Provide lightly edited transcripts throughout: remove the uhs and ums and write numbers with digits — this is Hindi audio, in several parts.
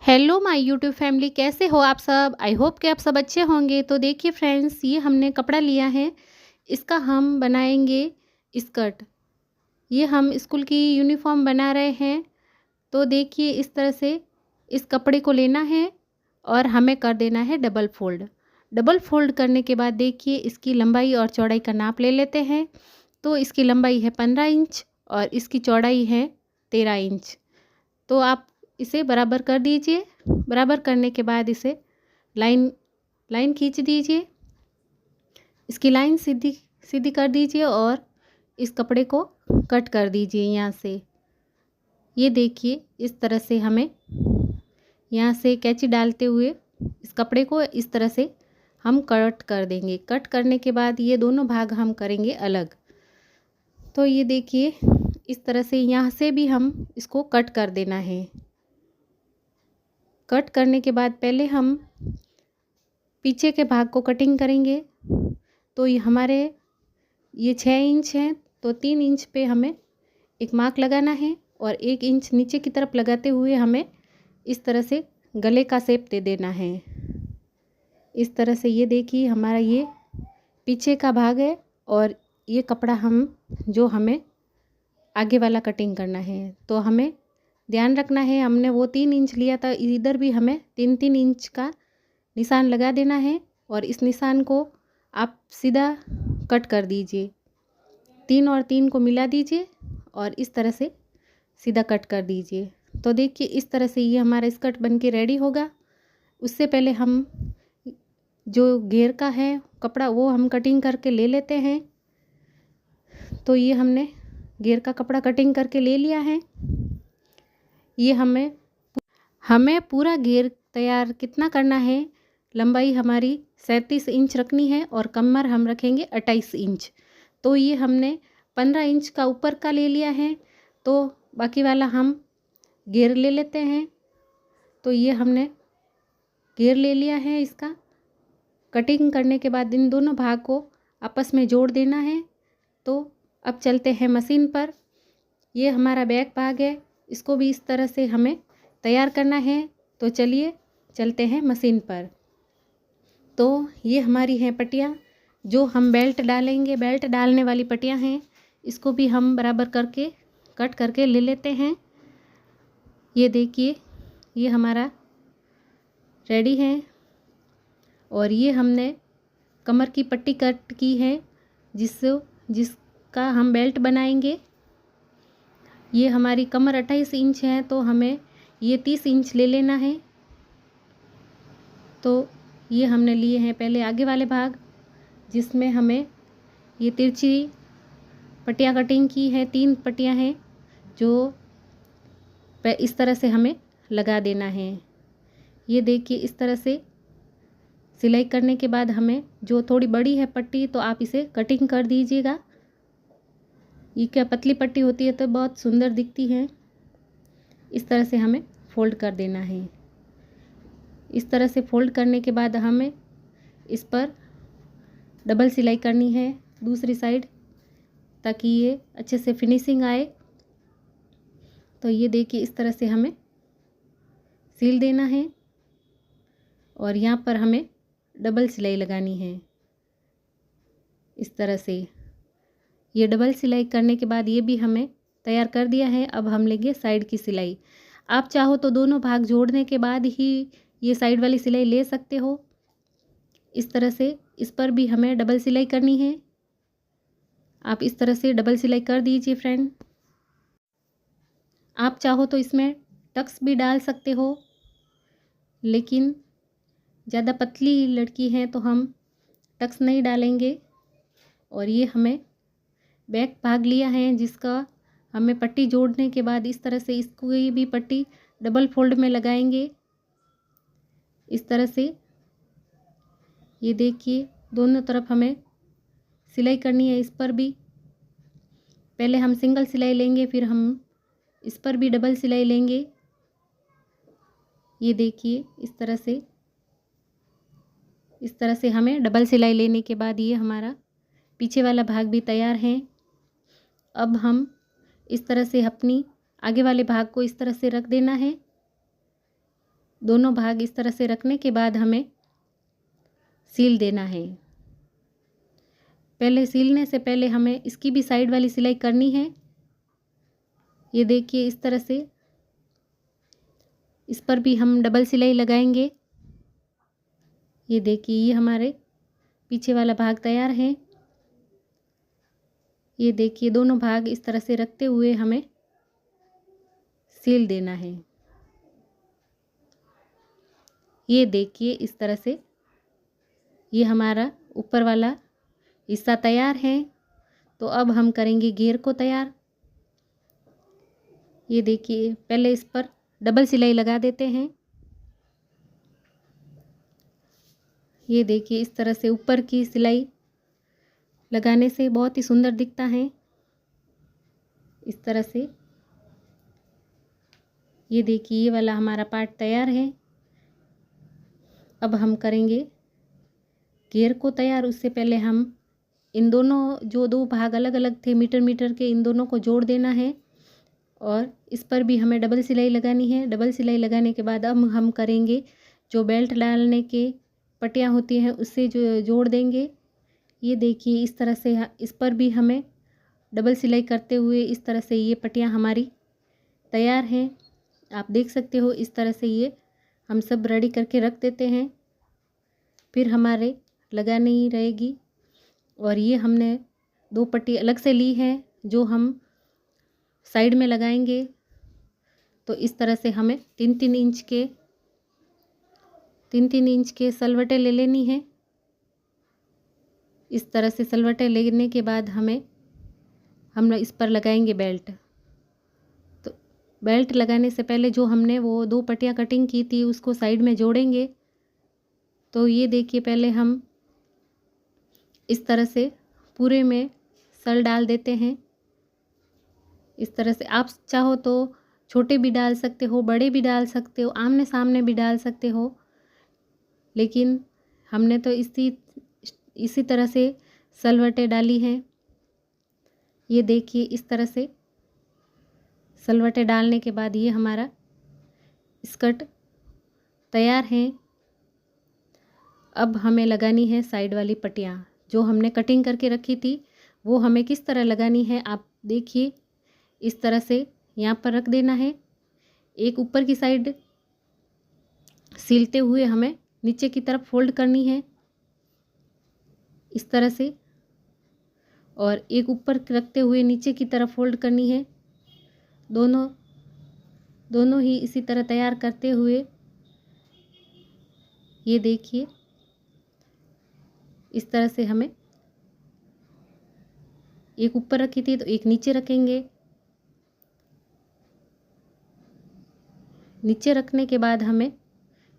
हेलो माय यूट्यूब फैमिली, कैसे हो आप सब। आई होप कि आप सब अच्छे होंगे। तो देखिए फ्रेंड्स, ये हमने कपड़ा लिया है, इसका हम बनाएंगे स्कर्ट। ये हम स्कूल की यूनिफॉर्म बना रहे हैं। तो देखिए इस तरह से इस कपड़े को लेना है और हमें कर देना है डबल फोल्ड। डबल फोल्ड करने के बाद देखिए इसकी लंबाई और चौड़ाई का नाप ले लेते हैं। तो इसकी लंबाई है 15 इंच और इसकी चौड़ाई है 13 इंच। तो आप इसे बराबर कर दीजिए। बराबर करने के बाद इसे लाइन लाइन खींच दीजिए। इसकी लाइन सीधी सीधी कर दीजिए और इस कपड़े को कट कर दीजिए यहाँ से। ये देखिए इस तरह से हमें यहाँ से कैंची डालते हुए इस कपड़े को इस तरह से हम कट कर देंगे। कट करने के बाद ये दोनों भाग हम करेंगे अलग। तो ये देखिए इस तरह से यहाँ से भी हम इसको कट कर देना है। कट करने के बाद पहले हम पीछे के भाग को कटिंग करेंगे। तो ये हमारे ये 6 इंच हैं, तो 3 इंच पे हमें एक मार्क लगाना है और 1 इंच नीचे की तरफ लगाते हुए हमें इस तरह से गले का शेप दे देना है। इस तरह से ये देखिए हमारा ये पीछे का भाग है और ये कपड़ा हमें आगे वाला कटिंग करना है। तो हमें ध्यान रखना है, हमने वो 3 इंच लिया था, इधर भी हमें 3-3 इंच का निशान लगा देना है और इस निशान को आप सीधा कट कर दीजिए। 3 और 3 को मिला दीजिए और इस तरह से सीधा कट कर दीजिए। तो देखिए इस तरह से ये हमारा स्कर्ट बन के रेडी होगा। उससे पहले हम जो घेर का है कपड़ा वो हम कटिंग करके ले लेते हैं। तो ये हमने घेर का कपड़ा कटिंग करके ले लिया है। ये हमें पूरा घेर तैयार कितना करना है, लंबाई हमारी 37 इंच रखनी है और कमर हम रखेंगे 28 इंच। तो ये हमने 15 इंच का ऊपर का ले लिया है। तो बाकी वाला हम घेर ले लेते हैं। तो ये हमने घेर ले लिया है। इसका कटिंग करने के बाद इन दोनों भाग को आपस में जोड़ देना है। तो अब चलते हैं मशीन पर। ये हमारा बैक भाग है, इसको भी इस तरह से हमें तैयार करना है। तो चलिए चलते हैं मशीन पर। तो ये हमारी हैं पट्टियाँ जो हम बेल्ट डालेंगे। बेल्ट डालने वाली पट्टियाँ हैं, इसको भी हम बराबर करके कट करके ले लेते हैं। ये देखिए ये हमारा रेडी है और ये हमने कमर की पट्टी कट की है जिसका हम बेल्ट बनाएंगे। ये हमारी कमर 28 इंच है, तो हमें ये 30 इंच ले लेना है। तो ये हमने लिए हैं पहले आगे वाले भाग, जिसमें हमें ये तिरछी पट्टियाँ कटिंग की है। 3 पट्टियाँ हैं जो इस तरह से हमें लगा देना है। ये देखिए इस तरह से सिलाई करने के बाद हमें जो थोड़ी बड़ी है पट्टी, तो आप इसे कटिंग कर दीजिएगा। ये क्या पतली पट्टी होती है तो बहुत सुंदर दिखती है। इस तरह से हमें फोल्ड कर देना है। इस तरह से फोल्ड करने के बाद हमें इस पर डबल सिलाई करनी है दूसरी साइड, ताकि ये अच्छे से फिनिशिंग आए। तो ये देखिए इस तरह से हमें सील देना है और यहाँ पर हमें डबल सिलाई लगानी है। इस तरह से ये डबल सिलाई करने के बाद ये भी हमें तैयार कर दिया है। अब हम लेंगे साइड की सिलाई। आप चाहो तो दोनों भाग जोड़ने के बाद ही ये साइड वाली सिलाई ले सकते हो। इस तरह से इस पर भी हमें डबल सिलाई करनी है। आप इस तरह से डबल सिलाई कर दीजिए फ्रेंड। आप चाहो तो इसमें टक्स भी डाल सकते हो, लेकिन ज़्यादा पतली लड़की हैं तो हम टक्स नहीं डालेंगे। और ये हमें बैक भाग लिया है जिसका हमें पट्टी जोड़ने के बाद इस तरह से इसको भी पट्टी डबल फोल्ड में लगाएंगे। इस तरह से ये देखिए दोनों तरफ हमें सिलाई करनी है। इस पर भी पहले हम सिंगल सिलाई लेंगे, फिर हम इस पर भी डबल सिलाई लेंगे। ये देखिए इस तरह से हमें डबल सिलाई लेने के बाद ये हमारा पीछे वाला भाग भी तैयार है। अब हम इस तरह से अपनी आगे वाले भाग को इस तरह से रख देना है। दोनों भाग इस तरह से रखने के बाद हमें सील देना है। पहले सीलने से पहले हमें इसकी भी साइड वाली सिलाई करनी है। ये देखिए इस तरह से इस पर भी हम डबल सिलाई लगाएंगे। ये देखिए ये हमारे पीछे वाला भाग तैयार है। ये देखिए दोनों भाग इस तरह से रखते हुए हमें सील देना है। ये देखिए इस तरह से ये हमारा ऊपर वाला हिस्सा तैयार है। तो अब हम करेंगे घेर को तैयार। ये देखिए पहले इस पर डबल सिलाई लगा देते हैं। ये देखिए इस तरह से ऊपर की सिलाई लगाने से बहुत ही सुंदर दिखता है। इस तरह से ये देखिए ये वाला हमारा पार्ट तैयार है। अब हम करेंगे घेर को तैयार। उससे पहले हम इन दोनों जो दो भाग अलग अलग थे मीटर मीटर के, इन दोनों को जोड़ देना है और इस पर भी हमें डबल सिलाई लगानी है। डबल सिलाई लगाने के बाद अब हम करेंगे जो बेल्ट डालने के पट्टियाँ होती हैं उससे जो जोड़ देंगे। ये देखिए इस तरह से इस पर भी हमें डबल सिलाई करते हुए इस तरह से ये पट्टियाँ हमारी तैयार हैं। आप देख सकते हो इस तरह से ये हम सब रेडी करके रख देते हैं। फिर हमारे लगानी रहेगी और ये हमने दो पट्टी अलग से ली है जो हम साइड में लगाएंगे। तो इस तरह से हमें 3-3 इंच के सलवटें ले लेनी है। इस तरह से सलवटें लेने के बाद हम इस पर लगाएंगे बेल्ट। तो बेल्ट लगाने से पहले जो हमने वो दो पट्टियाँ कटिंग की थी उसको साइड में जोड़ेंगे। तो ये देखिए पहले हम इस तरह से पूरे में सल डाल देते हैं। इस तरह से आप चाहो तो छोटे भी डाल सकते हो, बड़े भी डाल सकते हो, आमने सामने भी डाल सकते हो, लेकिन हमने तो इसी तरह से सलवटें डाली हैं। ये देखिए इस तरह से सलवटें डालने के बाद ये हमारा स्कर्ट तैयार है। अब हमें लगानी है साइड वाली पट्टियाँ जो हमने कटिंग करके रखी थी। वो हमें किस तरह लगानी है आप देखिए। इस तरह से यहाँ पर रख देना है। एक ऊपर की साइड सिलते हुए हमें नीचे की तरफ फोल्ड करनी है इस तरह से, और एक ऊपर रखते हुए नीचे की तरफ फोल्ड करनी है। दोनों ही इसी तरह तैयार करते हुए ये देखिए इस तरह से हमें एक ऊपर रखी थी तो एक नीचे रखेंगे। नीचे रखने के बाद हमें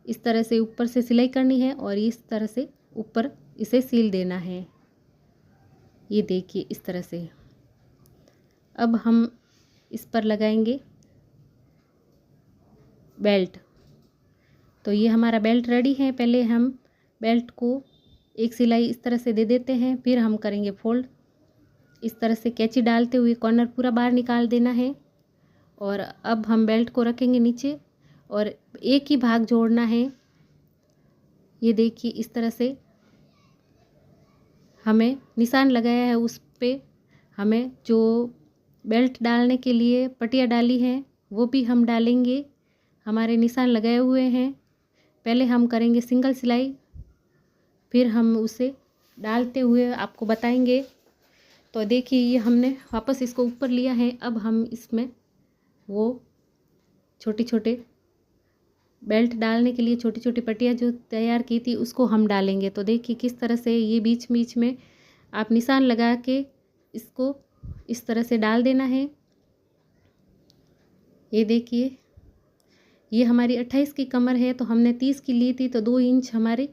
इस तरह से ऊपर से सिलाई करनी है और इस तरह से ऊपर इसे सील देना है। ये देखिए इस तरह से। अब हम इस पर लगाएंगे बेल्ट। तो ये हमारा बेल्ट रेडी है। पहले हम बेल्ट को एक सिलाई इस तरह से दे देते हैं, फिर हम करेंगे फोल्ड। इस तरह से कैंची डालते हुए कॉर्नर पूरा बाहर निकाल देना है और अब हम बेल्ट को रखेंगे नीचे और एक ही भाग जोड़ना है। ये देखिए इस तरह से हमें निशान लगाया है, उस पे हमें जो बेल्ट डालने के लिए पट्टियाँ डाली हैं वो भी हम डालेंगे। हमारे निशान लगाए हुए हैं। पहले हम करेंगे सिंगल सिलाई, फिर हम उसे डालते हुए आपको बताएंगे। तो देखिए ये हमने वापस इसको ऊपर लिया है। अब हम इसमें वो छोटे छोटे बेल्ट डालने के लिए छोटी छोटी पट्टियाँ जो तैयार की थी उसको हम डालेंगे। तो देखिए किस तरह से ये बीच बीच में आप निशान लगा के इसको इस तरह से डाल देना है। ये देखिए ये हमारी 28 की कमर है तो हमने 30 की ली थी, तो 2 इंच हमारे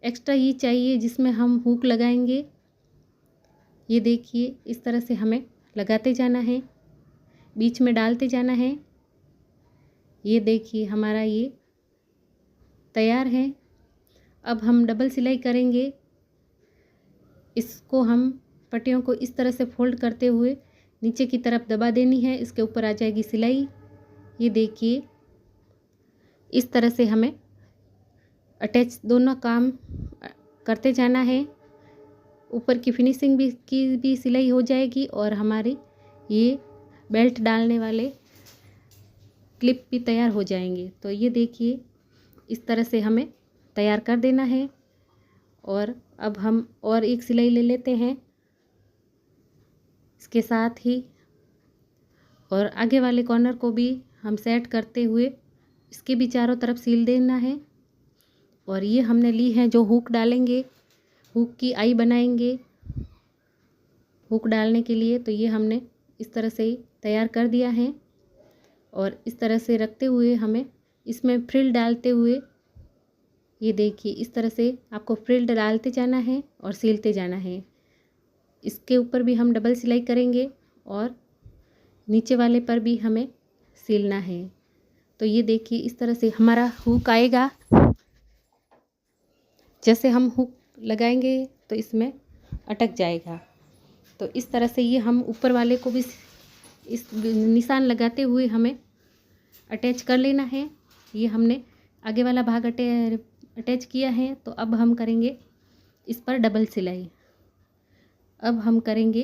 एक्स्ट्रा ही चाहिए जिसमें हम हुक लगाएंगे। ये देखिए इस तरह से हमें लगाते जाना है, बीच में डालते जाना है। ये देखिए हमारा ये तैयार है। अब हम डबल सिलाई करेंगे। इसको हम पट्टियों को इस तरह से फोल्ड करते हुए नीचे की तरफ दबा देनी है, इसके ऊपर आ जाएगी सिलाई। ये देखिए इस तरह से हमें अटैच दोनों काम करते जाना है। ऊपर की फिनिशिंग भी सिलाई हो जाएगी और हमारी ये बेल्ट डालने वाले क्लिप भी तैयार हो जाएंगे। तो ये देखिए इस तरह से हमें तैयार कर देना है। और अब हम और एक सिलाई ले लेते हैं इसके साथ ही, और आगे वाले कॉर्नर को भी हम सेट करते हुए इसके भी चारों तरफ सील देना है। और ये हमने ली है जो हुक डालेंगे, हुक की आई बनाएंगे हुक डालने के लिए। तो ये हमने इस तरह से तैयार कर दिया है। और इस तरह से रखते हुए हमें इसमें फ्रिल डालते हुए, ये देखिए इस तरह से आपको फ्रिल डालते जाना है और सीलते जाना है। इसके ऊपर भी हम डबल सिलाई करेंगे और नीचे वाले पर भी हमें सीलना है। तो ये देखिए इस तरह से हमारा हुक आएगा। जैसे हम हुक लगाएंगे तो इसमें अटक जाएगा। तो इस तरह से ये हम ऊपर वाले को भी इस निशान लगाते हुए हमें अटैच कर लेना है। ये हमने आगे वाला भाग अटैच किया है। तो अब हम करेंगे इस पर डबल सिलाई। अब हम करेंगे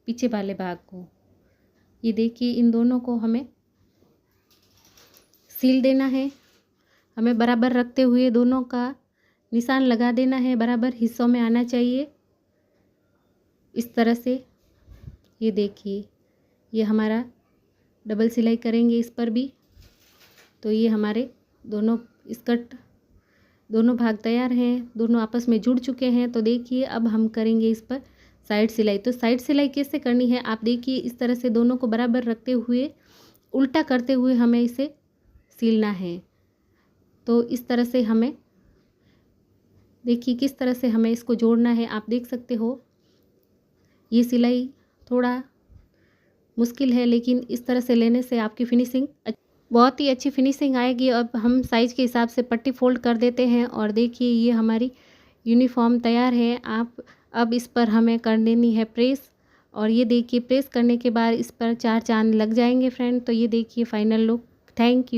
पीछे वाले भाग को। ये देखिए इन दोनों को हमें सील देना है। हमें बराबर रखते हुए दोनों का निशान लगा देना है, बराबर हिस्सों में आना चाहिए इस तरह से। ये देखिए ये हमारा डबल सिलाई करेंगे इस पर भी। तो ये हमारे दोनों स्कर्ट दोनों भाग तैयार हैं, दोनों आपस में जुड़ चुके हैं। तो देखिए अब हम करेंगे इस पर साइड सिलाई। तो साइड सिलाई कैसे करनी है आप देखिए, इस तरह से दोनों को बराबर रखते हुए उल्टा करते हुए हमें इसे सीलना है। तो इस तरह से हमें देखिए किस तरह से हमें इसको जोड़ना है, आप देख सकते हो। ये सिलाई थोड़ा मुश्किल है, लेकिन इस तरह से लेने से आपकी फिनिशिंग बहुत ही अच्छी फिनिशिंग आएगी। अब हम साइज़ के हिसाब से पट्टी फोल्ड कर देते हैं और देखिए ये हमारी यूनिफॉर्म तैयार है। आप अब इस पर हमें कर देनी है प्रेस। और ये देखिए प्रेस करने के बाद इस पर 4 चांद लग जाएंगे फ्रेंड। तो ये देखिए फाइनल लुक। Thank you.